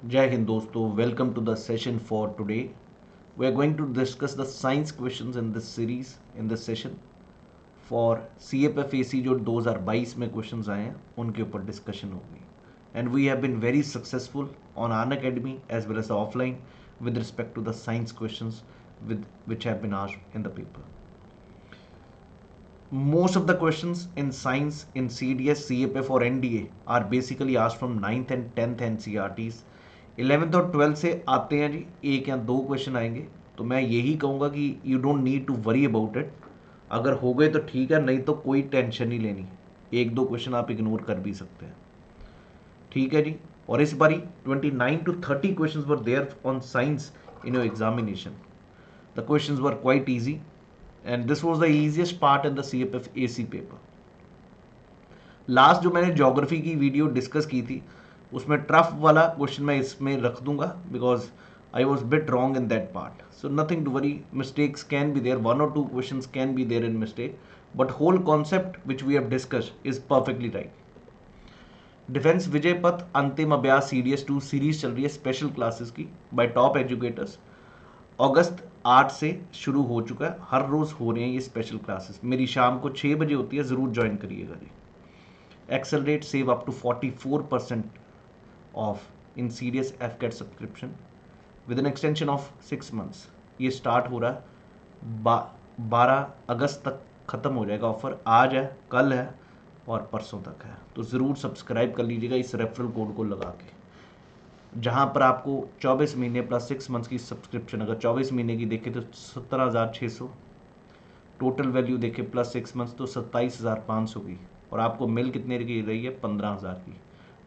Jai Hind दोस्तों, welcome to the session for today. We are going to discuss the science questions in this series, in this session. For CFF AC जो 2022 में questions आए हैं उनके ऊपर discussion होगी. And we have been very successful on An Academy as well as offline with respect to the science questions which have been asked in the paper. Most of the questions in science in CDS, CFF or NDA are basically asked from 9th and 10th NCERTs. 11th और 12th से आते हैं जी, एक या दो question आएंगे. तो मैं यही कहूँगा कि you don't need to worry about it. अगर हो गए तो ठीक है, नहीं तो कोई टेंशन नहीं लेनी. एक दो क्वेश्चन आप इग्नोर कर भी सकते हैं. ठीक है जी. और इस बारी 29 to 30 questions were there on science in your examination. The questions were quite easy and this was the easiest part in the CFF AC paper. Last जो मैंने ज्योग्राफी की वीडियो डिस्कस की थी उसमें ट्रफ वाला क्वेश्चन मैं इसमें रख दूंगा because I was bit wrong in that part. So nothing to worry, mistakes can be there, one or two question can be there in mistake, but whole concept which we have discuss is perfectly right. Defence Vijay पथ अंतिम अभ्यास CDS 2 series चल रही है special classes की by top educators. अगस्त 8 से शुरू हो चुका है. हर रोज़ हो रहे हैं ये स्पेशल क्लासेस. मेरी शाम को 6 बजे होती है, ज़रूर ज्वाइन करिएगा जी. Accelerate save up to 44% off in serious AFCAT subscription with an extension of 6 months. ये स्टार्ट हो रहा है 12 अगस्त तक ख़त्म हो जाएगा ऑफर. आज है, कल है और परसों तक है. तो ज़रूर सब्सक्राइब कर लीजिएगा इस रेफरल कोड को लगा के, जहाँ पर आपको 24 महीने प्लस 6 मंथ्स की सब्सक्रिप्शन, अगर 24 महीने की देखें तो 17,600, टोटल वैल्यू देखें प्लस 6 मंथ्स तो 27,500 की, और आपको मिल कितने की रही है 15,000 की.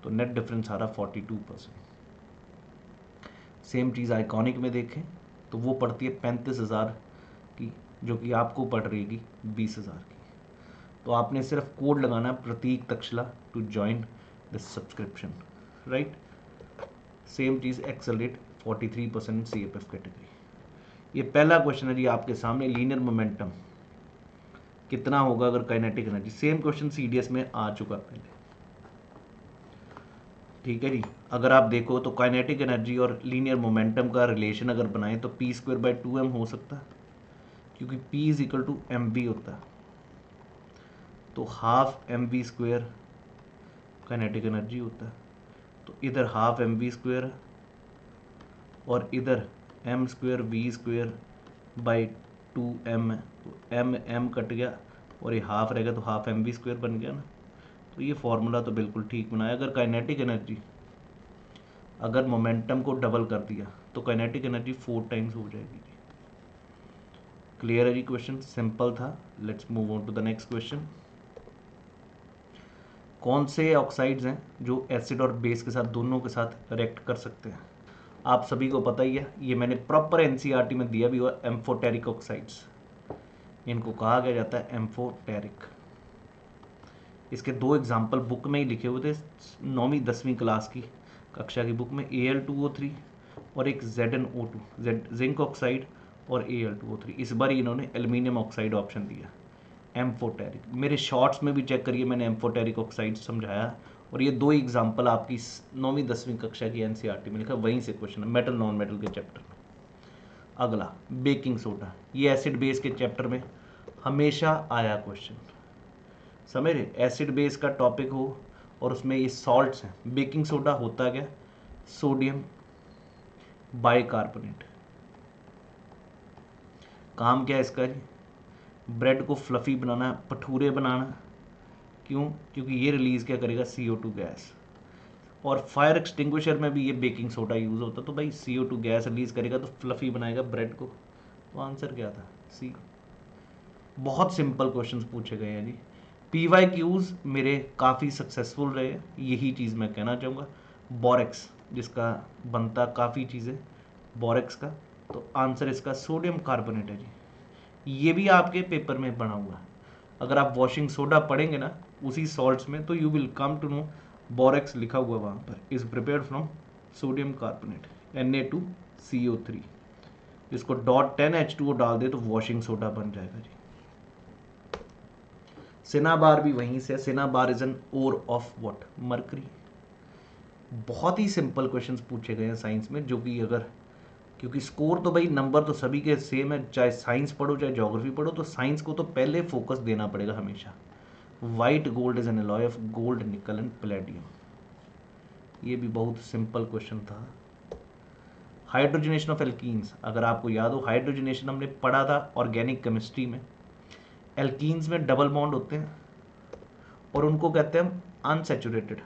तो नेट डिफरेंस आ रहा 42%. सेम चीज़ आइकॉनिक में देखें तो वो पड़ती है 35,000 की, जो कि आपको पड़ रहेगी 20,000 की. तो आपने सिर्फ कोड लगाना है Prateek Takshala to join this subscription, right. Same चीज़ एक्सेलरेट 43% CFF कैटेगरी. ये पहला क्वेश्चन है जी आपके सामने, लीनियर मोमेंटम कितना होगा अगर kinetic energy. Same question CDS में आ चुका पहले. ठीक है जी. अगर आप देखो तो काइनेटिक एनर्जी और लीनियर मोमेंटम का रिलेशन अगर बनाएं तो P²/2m हो सकता है, क्योंकि P is equal to mv होता है. तो हाफ mv² काइनेटिक एनर्जी होता है. तो इधर हाफ mv² और इधर m²v²/2m है. तो m कट गया और ये हाफ रहेगा तो हाफ mv² बन गया ना. तो ये फॉर्मूला तो बिल्कुल ठीक बनाया. अगर काइनेटिक एनर्जी, अगर मोमेंटम को डबल कर दिया तो काइनेटिक एनर्जी 4 टाइम्स हो जाएगी. क्लियर है जी. क्वेश्चन सिंपल था. Let's move on to the next question. कौन से ऑक्साइड्स हैं जो एसिड और बेस के साथ, दोनों के साथ रिएक्ट कर सकते हैं. आप सभी को पता ही है, ये मैंने प्रॉपर NCERT में दिया भी हुआ. एम्फोटेरिक ऑक्साइड्स, इनको कहा गया जाता है एम्फोटेरिक. इसके दो एग्जाम्पल बुक में ही लिखे हुए थे, 9वीं 10वीं क्लास की कक्षा की बुक में. Al2O3 और एक ZnO2, जिंक ऑक्साइड और Al2O3. इस बार इन्होंने एल्यूमिनियम ऑक्साइड ऑप्शन दिया. एम्फोटेरिक मेरे शॉर्ट्स में भी चेक करिए, मैंने एम्फोटेरिक ऑक्साइड समझाया. और ये दो एग्जाम्पल आपकी 9वीं 10वीं कक्षा की NCERT में लिखा, वहीं से क्वेश्चन है मेटल नॉन मेटल के चैप्टर में. अगला बेकिंग सोडा, ये एसिड बेस के चैप्टर में हमेशा आया क्वेश्चन. समझ रहे, एसिड बेस का टॉपिक हो और उसमें ये सॉल्ट्स हैं. बेकिंग सोडा होता क्या, सोडियम बाइकार्बोनेट. काम क्या है इसका जी, ब्रेड को फ्लफी बनाना, भटूरे बनाना. क्यों, क्योंकि ये रिलीज़ क्या करेगा, CO2 गैस. और फायर एक्सटिंग्विशर में भी ये बेकिंग सोडा यूज़ होता. तो भाई CO2 गैस रिलीज़ करेगा तो फ्लफी बनाएगा ब्रेड को. तो आंसर क्या था, सी. बहुत सिंपल क्वेश्चंस पूछे गए हैं जी. PYQs मेरे काफ़ी सक्सेसफुल रहे, यही चीज़ मैं कहना चाहूँगा. बोरेक्स, जिसका बनता काफ़ी चीज़ें बोरेक्स का, तो आंसर इसका सोडियम कार्बोनेट है जी. ये भी आपके पेपर में बना हुआ है. अगर आप वॉशिंग सोडा पढ़ेंगे ना उसी सॉल्ट्स में, तो you will come to know borax लिखा हुआ वहाँ पर, is prepared from sodium carbonate Na2CO3. इसको .10H2O डाल दे तो वॉशिंग सोडा बन जाएगा जी. सिनाबार भी वहीं से. Cinnabar is an ore of what, mercury. बहुत ही सिंपल क्वेश्चंस पूछे गए हैं साइंस में, जो कि अगर, क्योंकि स्कोर तो भाई नंबर तो सभी के सेम है, चाहे साइंस पढ़ो चाहे ज्योग्राफी पढ़ो, तो साइंस को तो पहले फोकस देना पड़ेगा हमेशा। White gold is an alloy of gold, निकल एंड पैलेडियम। ये भी बहुत सिंपल क्वेश्चन था। हाइड्रोजनेशन ऑफ एल्कीन्स, अगर आपको याद हो, हाइड्रोजनेशन हमने पढ़ा था ऑर्गेनिक केमिस्ट्री में। एल्कीन्स में डबल बॉन्ड होते हैं और उनको कहते हैं हम अनसैचुरेटेड।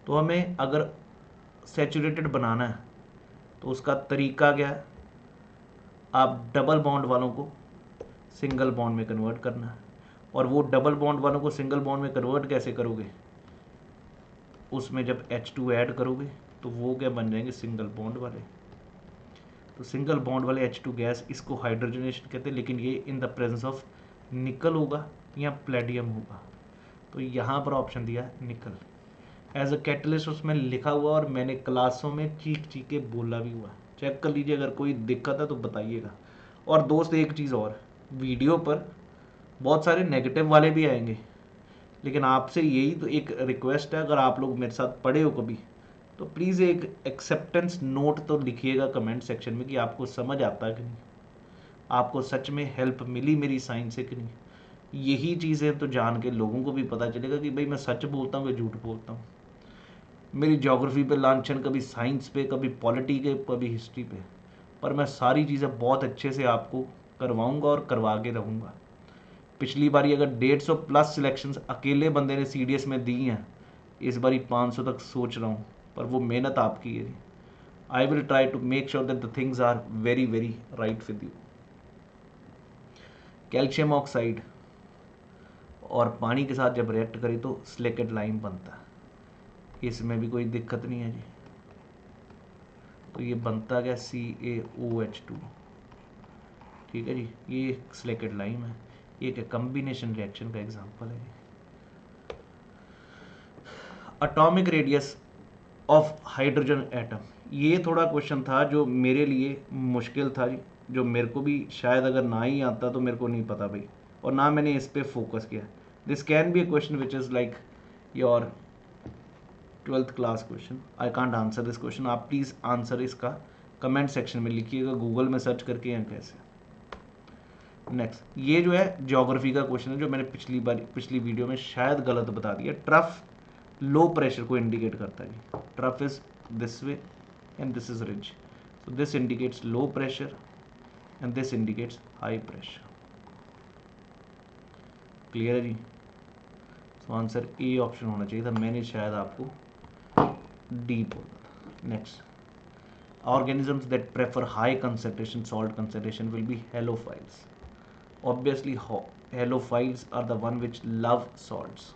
तो हमें अगर सैचुरेटेड बनाना है तो उसका तरीका क्या है, आप डबल बॉन्ड वालों को सिंगल बॉन्ड में कन्वर्ट करना है। और वो डबल बॉन्ड वालों को सिंगल बॉन्ड में कन्वर्ट कैसे करोगे, उसमें जब H2 ऐड करोगे तो वो क्या बन जाएंगे, सिंगल बॉन्ड वाले। तो सिंगल बॉन्ड वाले H2 गैस, इसको हाइड्रोजनेशन कहते हैं, लेकिन ये इन द प्रेजेंस ऑफ निकल होगा या प्लेडियम होगा। तो यहाँ पर ऑप्शन दिया निकल एज अ कैटलिस्ट, उसमें लिखा हुआ और मैंने क्लासों में चीख चीख के बोला भी हुआ। चेक कर लीजिए, अगर कोई दिक्कत है तो बताइएगा। और दोस्त एक चीज़ और, वीडियो पर बहुत सारे नेगेटिव वाले भी आएंगे, लेकिन आपसे यही तो एक रिक्वेस्ट है, अगर आप लोग मेरे साथ पढ़े हो कभी, तो प्लीज़ एक एक्सेप्टेंस नोट तो लिखिएगा कमेंट सेक्शन में कि आपको समझ आता है कि नहीं, आपको सच में हेल्प मिली मेरी साइंस से कि नहीं। यही चीज़ें तो जान के लोगों को भी पता चलेगा कि भाई मैं सच बोलता हूँ या झूठ बोलता हूँ। मेरी ज्योग्राफी पे लांछन, कभी साइंस पे, कभी पॉलिटी के, कभी हिस्ट्री पे, पर मैं सारी चीज़ें बहुत अच्छे से आपको करवाऊंगा और करवा के रहूँगा। पिछली बारी अगर 150 प्लस सिलेक्शंस अकेले बंदे ने CDS में दी हैं, इस बारी 500 तक सोच रहा हूँ, पर वो मेहनत आपकी है। I will try to make sure that the things are very very right with you. Calcium oxide और पानी के साथ जब रिएक्ट करें तो सिलिकेट लाइम बनता है, इसमें भी कोई दिक्कत नहीं है जी। तो ये बनता क्या, CaOH2, ठीक है जी। ये सिलिकेट लाइम है, ये क्या कम्बिनेशन रिएक्शन का एग्जांपल है। Atomic radius of hydrogen atom, ये थोड़ा क्वेश्चन था जो मेरे लिए मुश्किल था जी, जो मेरे को भी शायद अगर ना ही आता तो मेरे को नहीं पता भाई, और ना मैंने इस पर फोकस किया। This can be A question which is like your 12th class question. I can't answer this question. आप प्लीज़ आंसर इसका कमेंट सेक्शन में लिखिएगा, गूगल में सर्च करके या कैसे। नेक्स्ट, ये जो है ज्योग्राफी का क्वेश्चन है, जो मैंने पिछली वीडियो में शायद गलत बता दिया। ट्रफ लो प्रेशर को इंडिकेट करता है। Trough is this way and this is ridge, so this indicates low pressure and this indicates high pressure. Clear है जी। तो आंसर ए ऑप्शन होना चाहिए था, मैंने शायद आपको डी बोला था। Next, organisms that prefer high concentration salt concentration will be halophiles. Obviously halophiles are the one which love salts.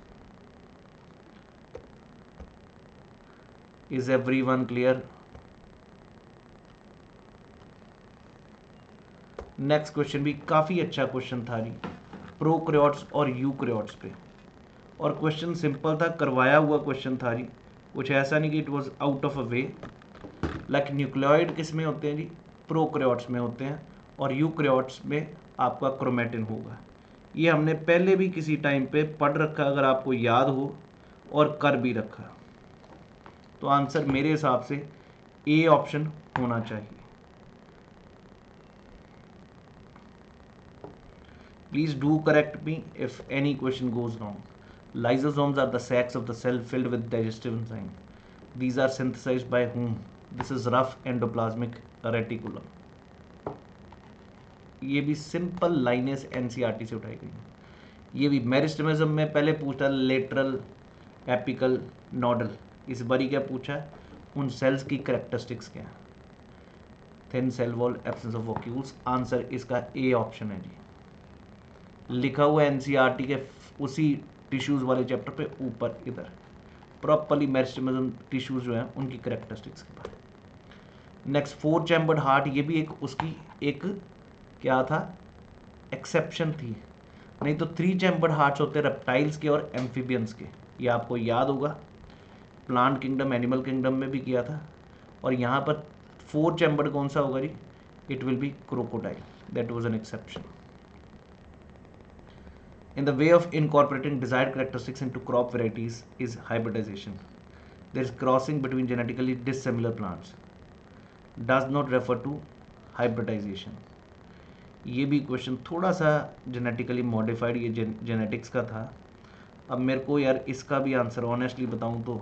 Is everyone clear? Next question भी काफ़ी अच्छा क्वेश्चन था जी, प्रोकैरियोट्स और यूकैरियोट्स पे। और क्वेश्चन सिंपल था, करवाया हुआ क्वेश्चन था जी, कुछ ऐसा नहीं कि it was out of a way. Like nucleoid किस में होते हैं जी, प्रोकैरियोट्स में होते हैं, और यूकैरियोट्स में आपका क्रोमेटिन होगा। ये हमने पहले भी किसी टाइम पे पढ़ रखा, अगर आपको याद हो, और कर भी रखा। तो आंसर मेरे हिसाब से ए ऑप्शन होना चाहिए। Please do correct me if any question goes wrong. Lysosomes are the sacs of the cell filled with digestive enzyme. These are synthesized by whom? This is rough endoplasmic reticulum. ये भी simple लाइनें NCERT से उठाई गई। ये भी मेरिस्टेमिज्म में पहले पूछा लेटरल एपिकल नोडल, इस बारी क्या पूछा है, उन सेल्स की कैरेक्टरिस्टिक्स क्या है। Thin cell wall, absence of vacuoles, answer इसका ए ऑप्शन है जी। लिखा हुआ NCERT के उसी टिश्यूज़ वाले चैप्टर पे ऊपर इधर प्रॉपरली मेरिस्टेमिज्म टिश्यूज़ जो हैं उनकी कैरेक्टरिस्टिक्स के बारे में। नेक्स्ट, 4 चैम्बर्ड हार्ट, ये भी एक उसकी एक क्या था, एक्सेप्शन थी। नहीं तो 3 चैम्बर्ड हार्ट्स होते हैं रेप्टाइल्स के और एम्फीबियंस के, ये आपको याद होगा, प्लांट किंगडम एनिमल किंगडम में भी किया था। और यहाँ पर 4 चैम्बर्ड कौन सा होगा जी, it will be crocodile, that was an exception. In the way of incorporating desired characteristics into crop varieties is hybridization. There is crossing between genetically dissimilar plants, does not refer to hybridization. ये भी question थोड़ा सा genetically modified, ये genetics का था। अब मेरे को यार इसका भी आंसर ऑनेस्टली बताऊं तो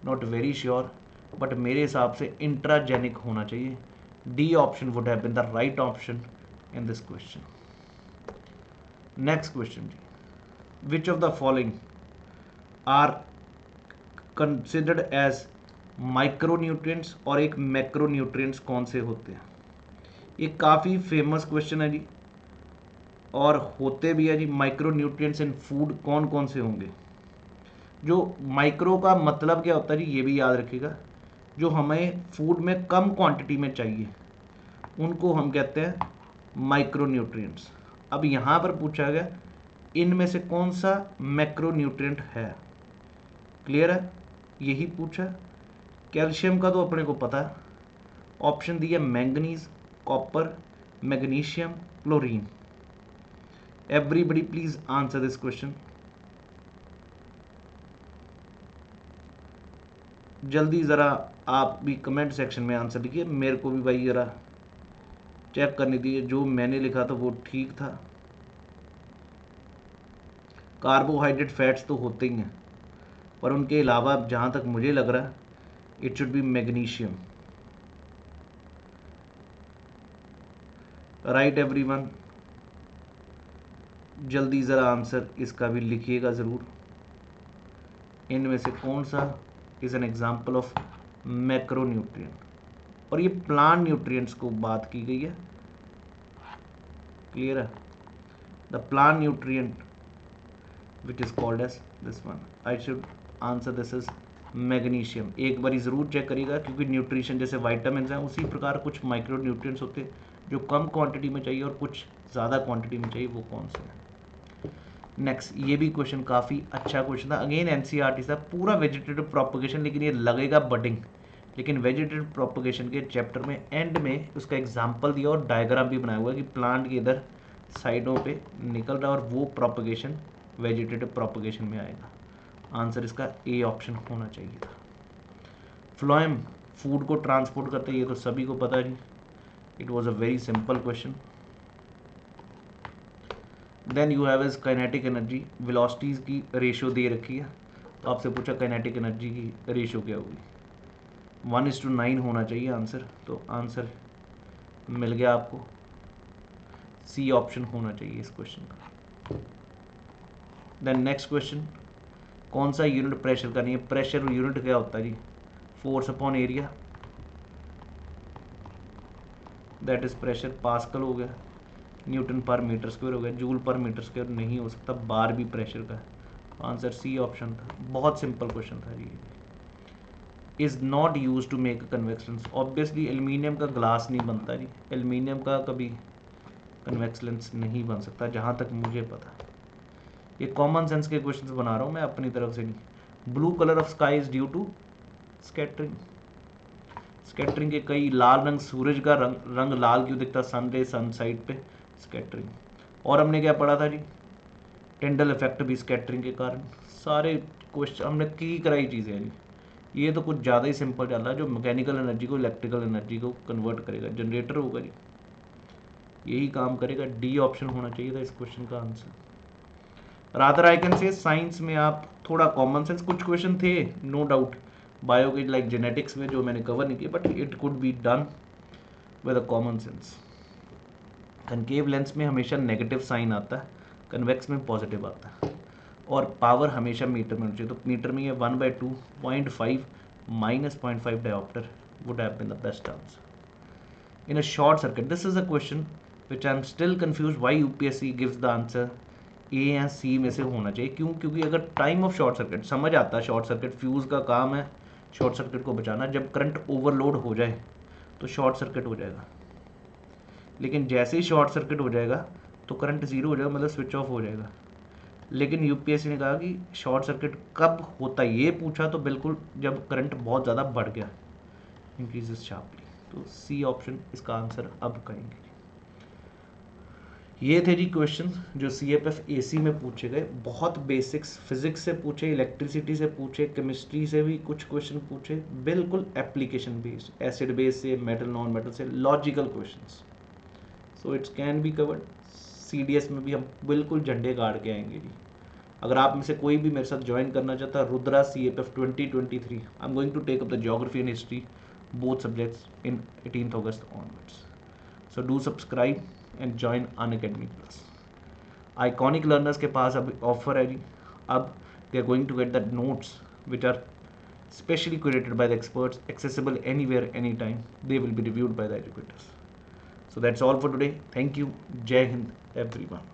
नॉट वेरी श्योर, बट मेरे हिसाब से इंट्राजेनिक होना चाहिए। D option would have been the right option in this question. Next question जी, which of the following are considered as micronutrients और एक मैक्रोन्यूट्रिएंट्स कौन से होते हैं? ये काफ़ी फेमस क्वेश्चन है जी, और होते भी है जी। माइक्रोन्यूट्रिएंट्स इन फूड कौन कौन से होंगे? जो माइक्रो का मतलब क्या होता है जी, ये भी याद रखिएगा। जो हमें फूड में कम क्वांटिटी में चाहिए उनको हम कहते हैं माइक्रोन्यूट्रिएंट्स। अब यहाँ पर पूछा गया इनमें से कौन सा मैक्रोन्यूट्रिएंट है, क्लियर है, यही पूछा। कैल्शियम का तो अपने को पता है, ऑप्शन दिया manganese, copper, magnesium, chlorine. Everybody please answer this question. जल्दी ज़रा आप भी कमेंट सेक्शन में आंसर लिखिए, मेरे को भी भाई ज़रा चेक करने दीजिए जो मैंने लिखा था वो ठीक था। कार्बोहाइड्रेट फैट्स तो होते ही हैं, पर उनके अलावा जहाँ तक मुझे लग रहा है it should be magnesium. Right everyone, जल्दी ज़रा आंसर इसका भी लिखिएगा ज़रूर। इनमें से कौन सा is an example of macronutrient? और ये प्लांट न्यूट्रिएंट्स को बात की गई है, क्लियर है। The plant nutrient which is called as this one, I should answer this is magnesium. एक बार ज़रूर चेक करिएगा, क्योंकि न्यूट्रिशन जैसे वाइटामिन हैं उसी प्रकार कुछ माइक्रो न्यूट्रिएंट्स होते हैं जो कम क्वांटिटी में चाहिए और कुछ ज़्यादा क्वांटिटी में चाहिए, वो कौन से हैं। नेक्स्ट, ये भी क्वेश्चन काफ़ी अच्छा क्वेश्चन था, अगेन एनसीईआरटी था, पूरा वेजिटेटिव प्रोपगेशन, लेकिन ये लगेगा बडिंग। लेकिन वेजिटेटिव प्रोपगेशन के चैप्टर में एंड में उसका एग्जाम्पल दिया और डायग्राम भी बनाया हुआ है कि प्लांट के इधर साइडों पे निकल रहा है और वो प्रोपगेशन वेजिटेटिव प्रोपगेशन में आएगा। आंसर इसका ए ऑप्शन होना चाहिए था। फ्लोएम फूड को ट्रांसपोर्ट करते हैं, ये तो सभी को पता है जी। It was a very simple question. Then you have is kinetic energy, velocities की रेशियो दे रखी है, तो आपसे पूछा काइनेटिक एनर्जी की रेशियो क्या होगी, 1:9 होना चाहिए आंसर। तो आंसर मिल गया आपको, सी ऑप्शन होना चाहिए इस क्वेश्चन का। देन नेक्स्ट क्वेश्चन, कौन सा यूनिट प्रेशर का नहीं है? प्रेशर यूनिट क्या होता है जी? Force upon area, that is pressure. Pascal हो गया, न्यूटन पर मीटर स्क्वायर हो गया, जूल पर मीटर स्क्वायर नहीं हो सकता, बार भी प्रेशर का। आंसर सी ऑप्शन था, बहुत सिंपल क्वेश्चन था जी। Is not use to make convex lens, obviously aluminium का ग्लास नहीं बनता जी, एल्यूमिनियम का कभी कन्वेक्स लेंस नहीं बन सकता जहाँ तक मुझे पता। ये कॉमन सेंस के क्वेश्चन बना रहा हूँ मैं अपनी तरफ से नहीं। Blue colour of sky is due to scattering, scattering के कई, लाल रंग सूरज का रंग लाल क्यों दिखता सन साइड पे? स्कैटरिंग। और हमने क्या पढ़ा था जी? टिंडल इफेक्ट भी स्कैटरिंग के कारण। सारे क्वेश्चन हमने की कराई चीज़ें हैं जी। ये तो कुछ ज़्यादा ही सिंपल चल रहा है, जो मैकेनिकल एनर्जी को इलेक्ट्रिकल एनर्जी को कन्वर्ट करेगा, जनरेटर होगा जी, यही काम करेगा। डी ऑप्शन होना चाहिए था इस क्वेश्चन का answer. Rather I can say science में आप थोड़ा कॉमन सेंस, कुछ क्वेश्चन थे नो डाउट बायो के लाइक जेनेटिक्स में जो मैंने कवर नहीं किया, but it could be done with a common sense. Concave lens में हमेशा नेगेटिव साइन आता है, कन्वेक्स में पॉजिटिव आता है, और पावर हमेशा मीटर में होनी चाहिए। तो मीटर में ये 1/2 0.5 minus 0.5 diopter would have been the best answer. In a short circuit, this is a question which I am still confused why UPSC gives the answer A या C में से होना चाहिए। क्यों? क्योंकि अगर टाइम ऑफ शॉर्ट सर्किट समझ आता है, शॉर्ट सर्किट फ्यूज़ का काम है शॉर्ट सर्किट को बचाना। जब करंट ओवरलोड हो जाए तो शॉर्ट सर्किट हो जाएगा, लेकिन जैसे ही शॉर्ट सर्किट हो जाएगा तो करंट ज़ीरो हो जाएगा, मतलब स्विच ऑफ हो जाएगा। लेकिन यूपीएससी ने कहा कि शॉर्ट सर्किट कब होता है, ये पूछा तो बिल्कुल जब करंट बहुत ज़्यादा बढ़ गया, इंक्रीजेस शार्पली। तो सी ऑप्शन इसका आंसर अब करेंगे। ये थे जी क्वेश्चन जो CFF AC में पूछे गए। बहुत बेसिक्स, फिजिक्स से पूछे, इलेक्ट्रिसिटी से पूछे, केमिस्ट्री से भी कुछ क्वेश्चन पूछे, बिल्कुल एप्लीकेशन बेस्ड, एसिड बेस से, मेटल नॉन मेटल से, logical questions. So it's can be covered. CDS में भी हम बिल्कुल झंडे गाड़ के आएंगे जी। अगर आप में से कोई भी मेरे साथ ज्वाइन करना चाहता है, Rudra CFF 2023, I am going to take up the geography and history both subjects in 18th August onwards. So do subscribe and join Unacademy Plus. Iconic learners के पास अब ऑफर है जी। अब they are going to get the notes which are specially curated by the experts, accessible anywhere, anytime. They will be reviewed by the educators. So that's all for today. Thank you. Jai Hind, everyone.